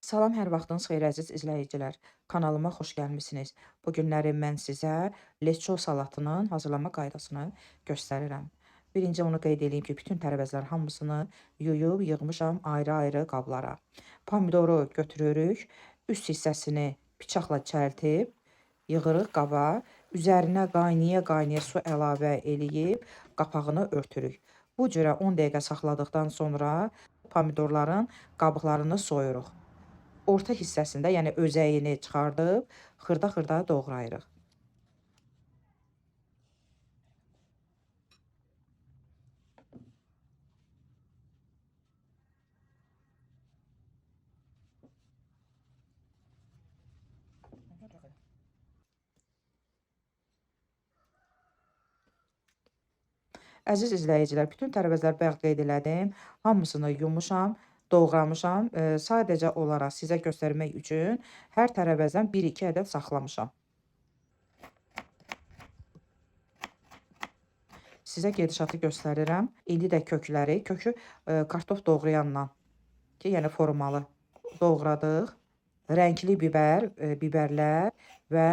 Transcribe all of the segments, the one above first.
Salam, hər vaxtınız xeyir əziz izləyicilər. Kanalıma xoş gəlmisiniz. Bu günləri mən sizə leço salatının hazırlama qaydasını göstərirəm. Birinci onu qeyd edeyim ki, bütün tərəvəzlər hamısını yuyub yığmışam ayrı-ayrı qablara. Pomidoru götürürük, üst hissəsini bıçaqla çərtib yığırıq qaba, üzərinə qaynaya-qaynaya su əlavə eləyib qapağını örtürük. Bu cürə 10 dəqiqə saxladıqdan sonra pomidorların qabıqlarını soyuruq. Orta hissəsində, yəni özəyini çıxardıb xırda-xırda doğrayırıq. Əziz izləyicilər, bütün tərəvəzlər bayaq qeyd elədim. Hamısını yumuşam, doğramışam. Sadəcə olaraq sizə göstərmək üçün hər tərəvəzdən 1-2 ədəd saxlamışam. Sizə gedişatı göstərirəm. İndi də kökü kartof doğrayanla ki, yəni formalı doğradıq. Rəngli bibərlər və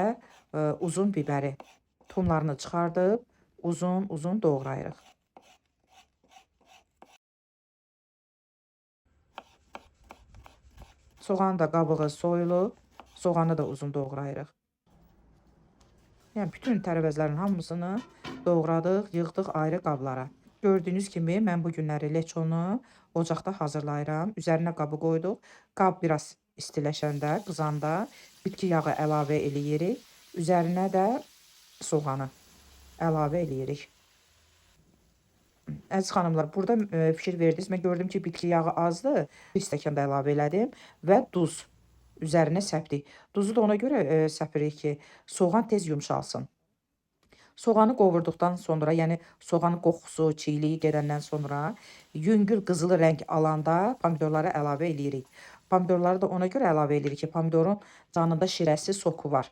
uzun bibəri tumlarını çıxardıb uzun-uzun doğrayırıq. Soğanın da qabığı soyulub, soğanı da uzun doğrayırıq. Yəni bütün tərəvəzlərin hamısını doğradıq, yığdıq ayrı qablara. Gördüyünüz kimi mən bu günləri leçonu ocaqda hazırlayıram. Üzərinə qabı qoyduq. Qab biraz istiləşəndə, qızanda bitki yağı əlavə eləyirik. Üzərinə də soğanı əlavə eləyirik. Əziz xanımlar, burada fikir verdiniz. Mən gördüm ki, bitki yağı azdır. 1 stəkan da əlavə elədim və duz üzərinə səpdik. Duzu da ona görə səpirik ki, soğan tez yumşalsın. Soğanı qovurduqdan sonra, yəni soğanın qoxusu, çiyliyi gedəndən sonra yüngül qızılı rəng alanda pomidorları əlavə eləyirik. Pomidorları da ona görə əlavə eləyirik ki, pomidorun canında şirəsi, soku var.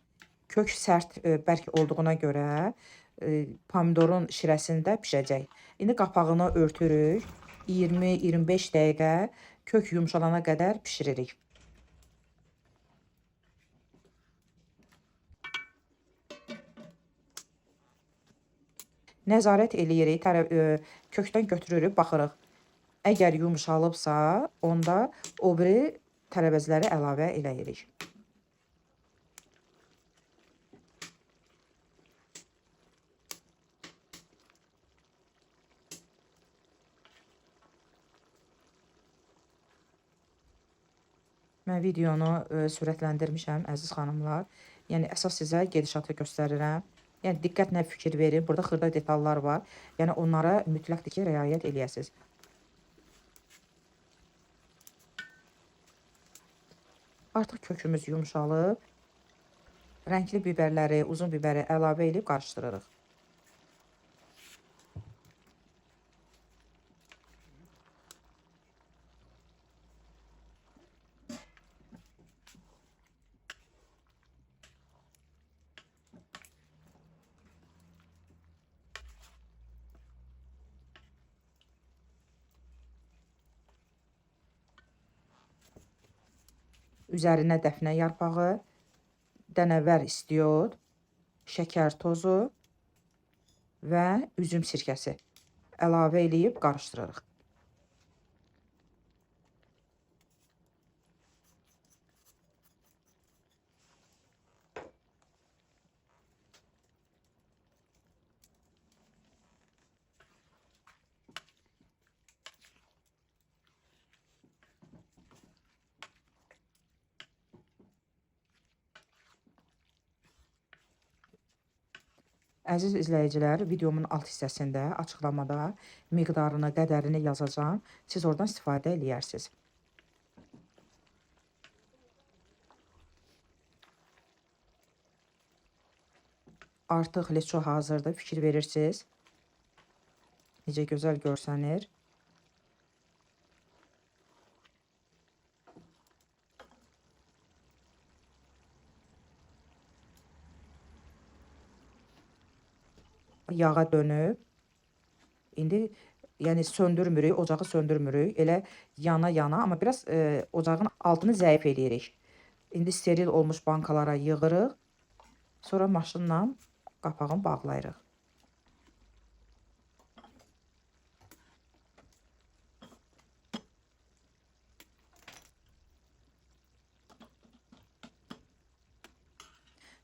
Kök sərt, bərk olduğuna görə pomidorun şirəsində pişəcək. İndi qapağını örtürük. 20-25 dəqiqə kök yumşalana qədər pişiririk. Nəzarət eləyirik, kökdən götürürük, baxırıq. Əgər yumşalıbsa, onda o biri tərəvəzləri əlavə eləyirik. Mən videonu sürətləndirmişəm, əziz xanımlar. Yəni, əsas sizə gedişatı göstərirəm. Yəni, diqqətlə fikir verin. Burada xırda detallar var. Yəni, onlara mütləqdir ki, riayət eləyəsiniz. Artıq kökümüz yumşalıb. Rəngli bibərləri, uzun bibəri əlavə edib qarışdırırıq. Üzərinə dəfnə yarpağı, dənəvər istiot, şəkər tozu və üzüm sirkəsi əlavə eləyib qarışdırırıq. Əziz izləyicilər, videomun alt hissəsində, açıqlamada miqdarını, qədərini yazacağam. Siz oradan istifadə eləyərsiniz. Artıq leço hazırdır, fikir verirsiniz. Necə gözəl görsənir. Yağa dönüb. İndi Yəni söndürmürük, ocağı söndürmürük. Elə yana, amma biraz ocağın altını zəif eləyirik. İndi steril olmuş bankalara yığırıq. Sonra maşınla qapağını bağlayırıq.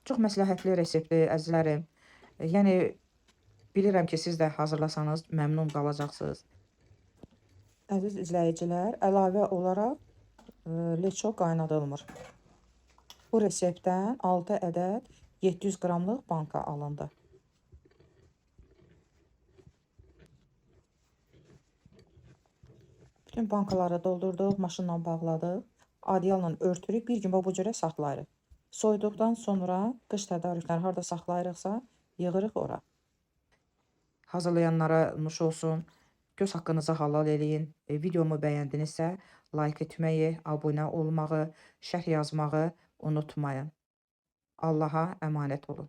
Çox məsləhətli reseptdir, əzizlərim. Yəni bilirəm ki, siz də hazırlasanız məmnun qalacaqsınız. Əziz izləyicilər, əlavə olaraq leço qaynadılmır. Bu reseptdən 6 ədəd 700 qramlıq banka alındı. Bütün bankaları doldurduq, maşınla bağladıq. Adyalla örtürük, bir gün bu cürə saxlayırıq. Soyuduqdan sonra qış tədarükləri harda saxlayırıqsa, yığırıq ora. Hazırlayanlara nuş olsun. Göz haqqınızı halal eləyin. Videomu bəyəndinizsə, like etməyi, abunə olmağı, şərh yazmağı unutmayın. Allaha əmanət olun.